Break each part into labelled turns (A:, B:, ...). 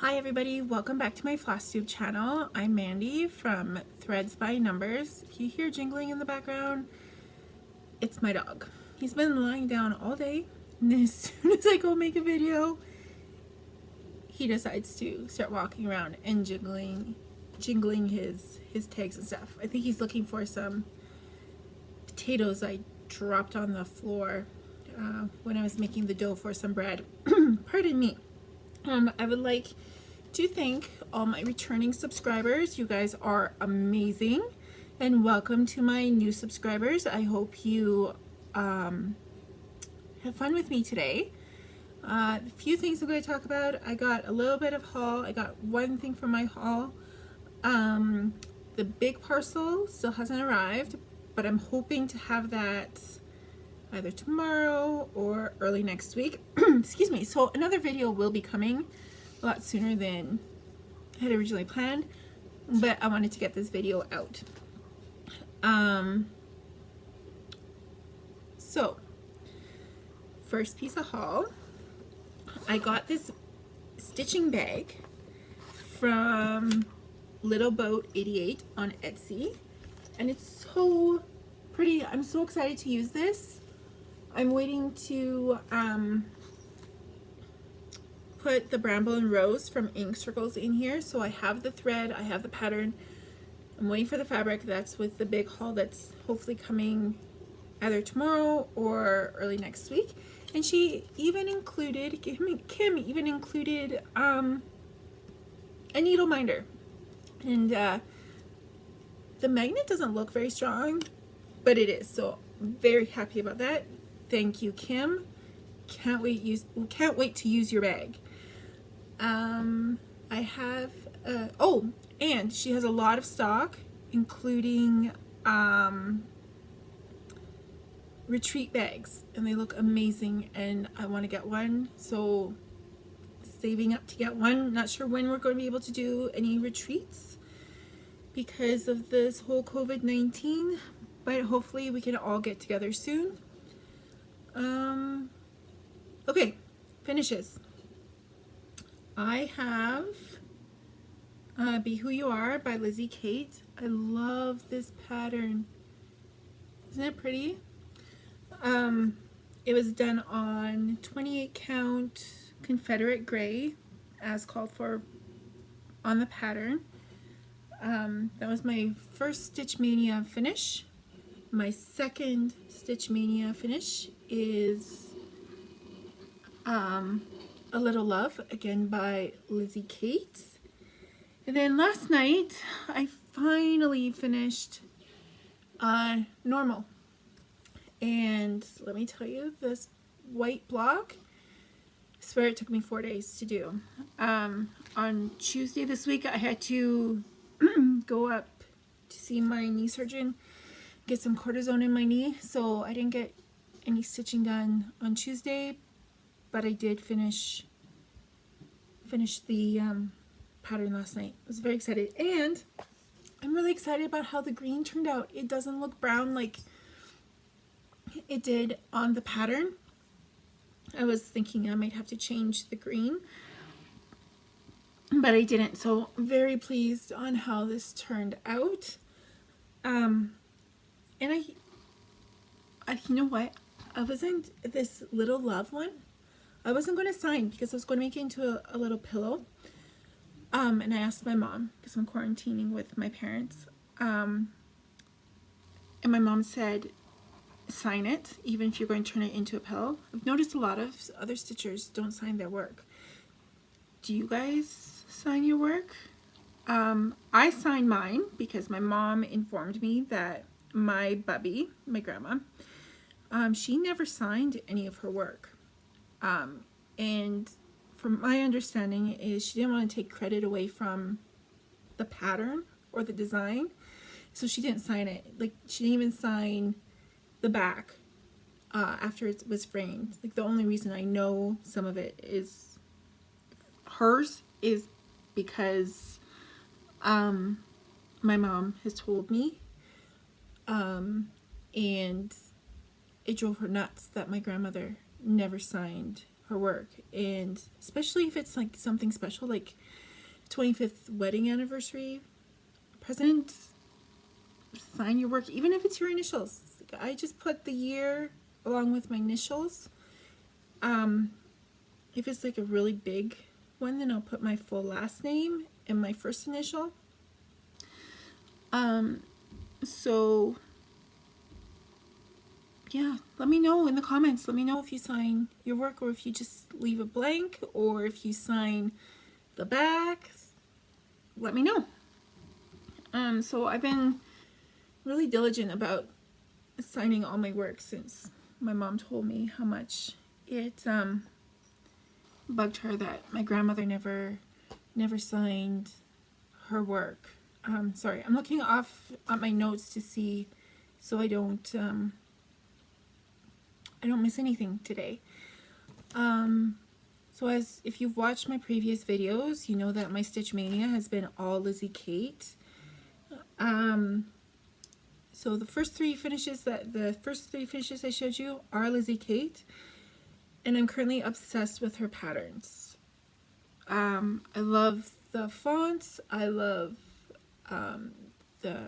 A: Hi everybody, welcome back to my FlossTube channel. I'm Mandy from Threads by Numbers. If you hear jingling in the background, it's my dog. He's been lying down all day, and as soon as I go make a video, he decides to start walking around and jingling his tags and stuff. I think he's looking for some potatoes I dropped on the floor when I was making the dough for some bread. Pardon me. I would like to thank all my returning subscribers. You guys are amazing, and welcome to my new subscribers. I hope you have fun with me today. A few things I'm going to talk about. I got a little bit of haul. I got one thing from my haul. The big parcel still hasn't arrived, but I'm hoping to have that either tomorrow or early next week. Excuse me. So another video will be coming a lot sooner than I had originally planned, but I wanted to get this video out. So first piece of haul, I got this stitching bag from Little Boat 88 on Etsy, and it's so pretty. I'm so excited to use this. I'm waiting to put the Bramble and Rose from Ink Circles in here. So I have the thread, I have the pattern. I'm waiting for the fabric. That's with the big haul that's hopefully coming either tomorrow or early next week. And she even included, Kim even included a needle minder. And the magnet doesn't look very strong, but it is. So I'm very happy about that. Thank you, Kim. Can't wait to use your bag. I have oh, and she has a lot of stock, including retreat bags, and they look amazing, and I want to get one, so saving up to get one. Not sure when we're going to be able to do any retreats because of this whole COVID-19, but hopefully we can all get together soon. Okay, finishes. I have Be Who You Are by Lizzie Kate. I love this pattern. Isn't it pretty? It was done on 28 count Confederate gray as called for on the pattern. That was my first Stitch Mania finish. My second Stitch Mania finish is A Little Love, again by Lizzie Kate. And then last night I finally finished Normal. And let me tell you, this white block, I swear it took me 4 days to do. On Tuesday this week I had to go up to see my knee surgeon, get some cortisone in my knee, so I didn't get any stitching done on Tuesday, but I did finish the pattern last night. I was very excited, and I'm really excited about how the green turned out. It doesn't look brown like it did on the pattern. I was thinking I might have to change the green, but I didn't, so I'm very pleased on how this turned out. And I you know what, I wasn't, this Little Love one, I wasn't going to sign because I was going to make it into a little pillow. And I asked my mom, because I'm quarantining with my parents, and my mom said, sign it, even if you're going to turn it into a pillow. I've noticed a lot of other stitchers don't sign their work. Do you guys sign your work? I signed mine because my mom informed me that my bubby, my grandma, she never signed any of her work. And from my understanding is she didn't want to take credit away from the pattern or the design, so she didn't sign it. Like, she didn't even sign the back after it was framed. Like, the only reason I know some of it is hers is because my mom has told me, and it drove her nuts that my grandmother never signed her work, and especially if it's like something special, like 25th wedding anniversary present, sign your work, even if it's your initials. I just put the year along with my initials. If it's like a really big one, then I'll put my full last name and my first initial. So yeah, let me know in the comments. Let me know if you sign your work, or if you just leave it blank, or if you sign the back. Let me know. So I've been really diligent about signing all my work since my mom told me how much it bugged her that my grandmother never signed her work. Sorry, I'm looking off at my notes to see so I don't miss anything today. So if you've watched my previous videos, you know that my Stitch Mania has been all Lizzie Kate. So the first three finishes I showed you are Lizzie Kate, and I'm currently obsessed with her patterns. I love the fonts. I love the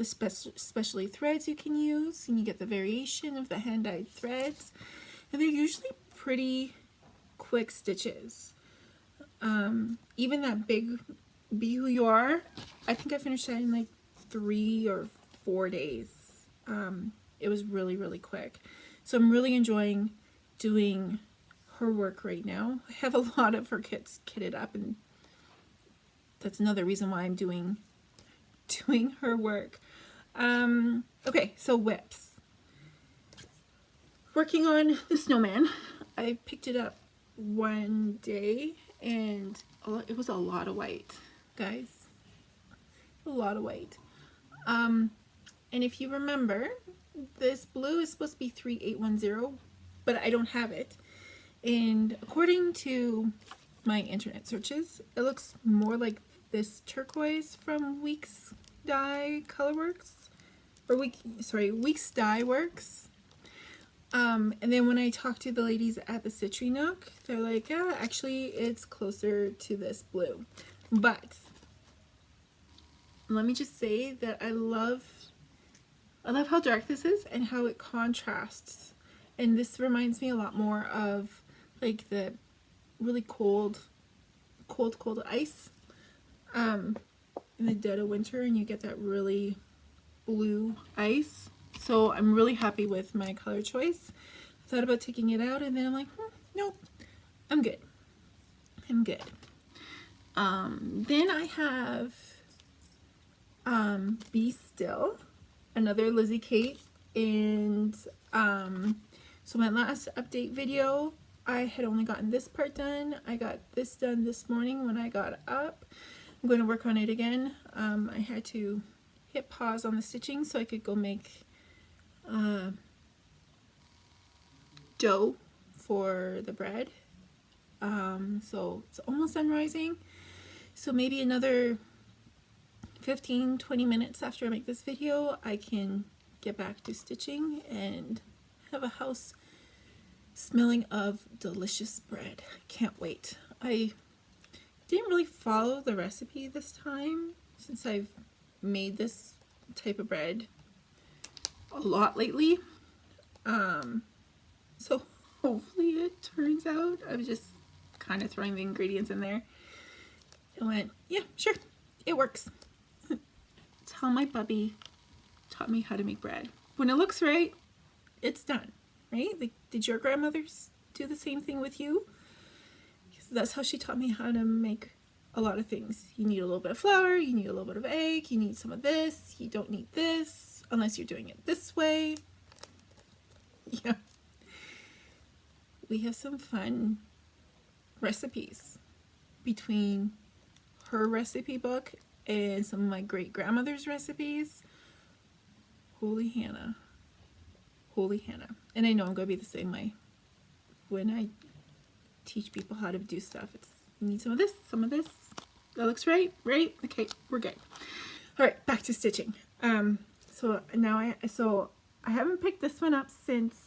A: specially threads you can use, and you get the variation of the hand-dyed threads, and they're usually pretty quick stitches. Even that big Be Who You Are, I think I finished that in like 3 or 4 days. It was really quick. So I'm really enjoying doing her work right now. I have a lot of her kits kitted up, and that's another reason why I'm doing her work. Okay, so whips. Working on the Snowman. I picked it up one day, and it was a lot of white, guys. A lot of white. And if you remember, this blue is supposed to be 3810, but I don't have it. And according to my internet searches, it looks more like this turquoise from Weeks Dye Colorworks, or Weeks Dye Works. And then when I talked to the ladies at the Stitchery Nook, they're like, yeah, actually it's closer to this blue. But let me just say that I love how dark this is and how it contrasts. And this reminds me a lot more of like the really cold ice in the dead of winter, and you get that really blue ice. So I'm really happy with my color choice. I thought about taking it out, and then I'm like, no, I'm good. Then I have Be Still, another Lizzie Kate, and so my last update video, I had only gotten this part done. I got this done this morning when I got up. I'm going to work on it again. I had to hit pause on the stitching so I could go make dough for the bread. So it's almost done rising. So maybe another 15-20 minutes after I make this video, I can get back to stitching and have a house smelling of delicious bread. I can't wait. I didn't really follow the recipe this time since I've made this type of bread a lot lately. So hopefully it turns out. I was just kind of throwing the ingredients in there and went, yeah, sure, it works. It's how my bubby taught me how to make bread. When it looks right, it's done, right? Like, did your grandmothers do the same thing with you? Because that's how she taught me how to make a lot of things. You need a little bit of flour, you need a little bit of egg, you need some of this, you don't need this unless you're doing it this way. Yeah. We have some fun recipes between her recipe book and some of my great grandmother's recipes. Holy Hannah. Holy Hannah. And I know I'm going to be the same way when I teach people how to do stuff. It's, you need some of this, some of this. That looks right, right? Okay, we're good. All right, back to stitching. So now I haven't picked this one up since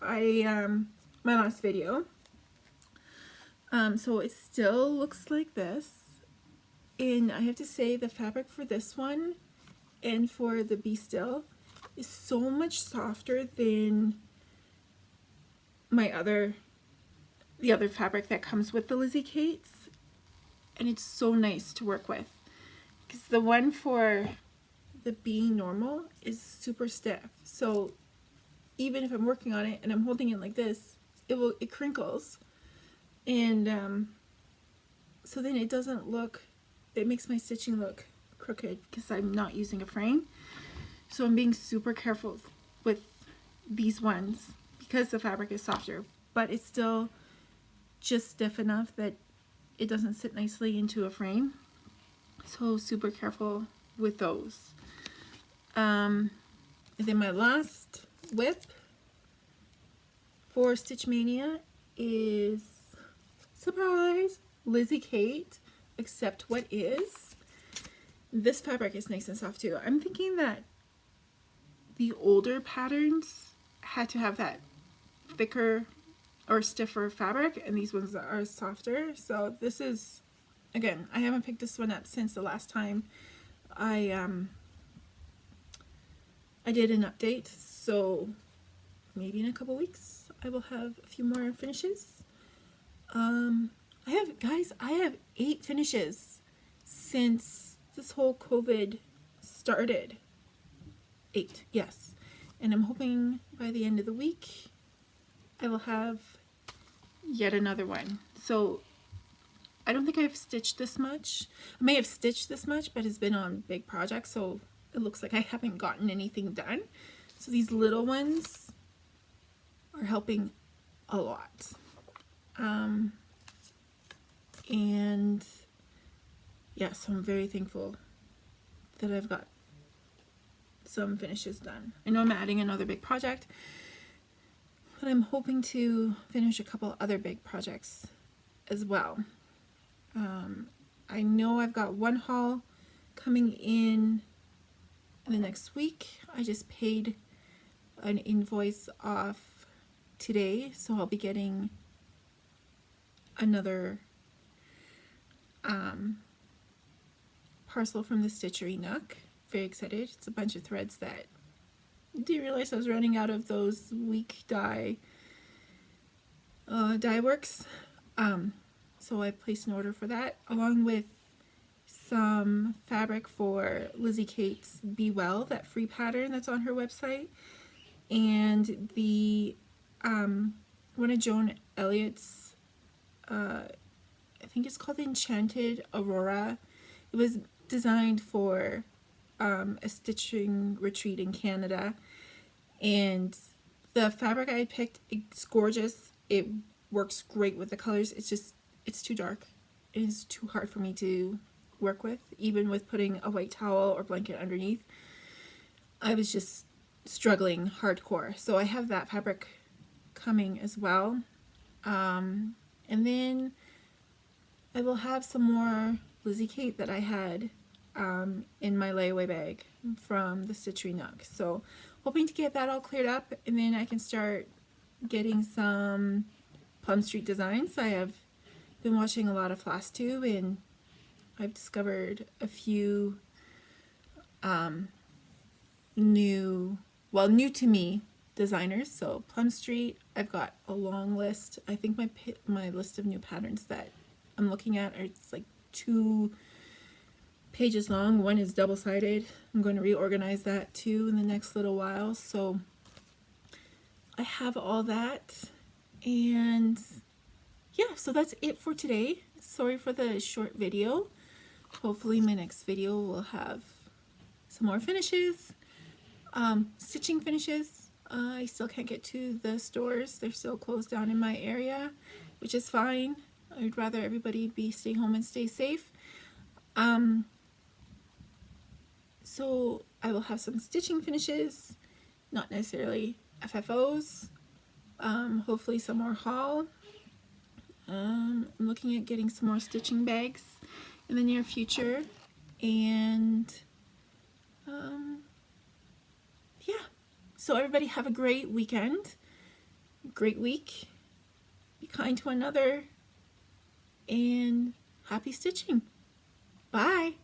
A: my last video. So it still looks like this, and I have to say the fabric for this one and for the Be Still is so much softer than the other fabric that comes with the Lizzie Kates, and it's so nice to work with, because the one for the Be Normal is super stiff, so even if I'm working on it and I'm holding it like this, it crinkles, and so then it doesn't look, it makes my stitching look crooked because I'm not using a frame. So I'm being super careful with these ones because the fabric is softer, but it's still just stiff enough that it doesn't sit nicely into a frame. So super careful with those. And then my last whip for Stitch Mania is, surprise, Lizzie Kate, except what is. This fabric is nice and soft too. I'm thinking that the older patterns had to have that thicker or stiffer fabric, and these ones are softer. So this is, again, I haven't picked this one up since the last time I did an update, so maybe in a couple weeks I will have a few more finishes. I have 8 finishes since this whole COVID started. 8, yes. And I'm hoping by the end of the week I will have yet another one. So I don't think I've stitched this much. I may have stitched this much, but it's been on big projects, so it looks like I haven't gotten anything done. So these little ones are helping a lot. And yeah, so I'm very thankful that I've got some finishes done. I know I'm adding another big project, but I'm hoping to finish a couple other big projects as well. I know I've got one haul coming in the next week. I just paid an invoice off today, so I'll be getting another parcel from the Stitchery Nook. Very excited. It's a bunch of threads that I didn't realize I was running out of those weak dye works. So I placed an order for that, along with some fabric for Lizzie Kate's Be Well, that free pattern that's on her website, and the one of Joan Elliott's, I think it's called Enchanted Aurora. It was designed for a stitching retreat in Canada, and the fabric I picked, it's gorgeous. It works great with the colors. It's too dark. It is too hard for me to work with, even with putting a white towel or blanket underneath. I was just struggling hardcore. So I have that fabric coming as well. And then I will have some more Lizzie Kate that I had in my layaway bag from the Stitchery Nook. So hoping to get that all cleared up, and then I can start getting some Plum Street designs. I have been watching a lot of FlossTube, and I've discovered a few new to me designers. So Plum Street, I've got a long list. I think my list of new patterns that I'm looking at are, it's like 2 pages long. One is double-sided. I'm going to reorganize that too in the next little while. So I have all that, and yeah, so that's it for today. Sorry for the short video. Hopefully my next video will have some more finishes, stitching finishes. I still can't get to the stores. They're still closed down in my area, which is fine. I'd rather everybody stay home and stay safe. So I will have some stitching finishes, not necessarily FFOs, hopefully some more haul. I'm looking at getting some more stitching bags in the near future, and yeah, so everybody have a great weekend. great week. Be kind to one another, and happy stitching. Bye.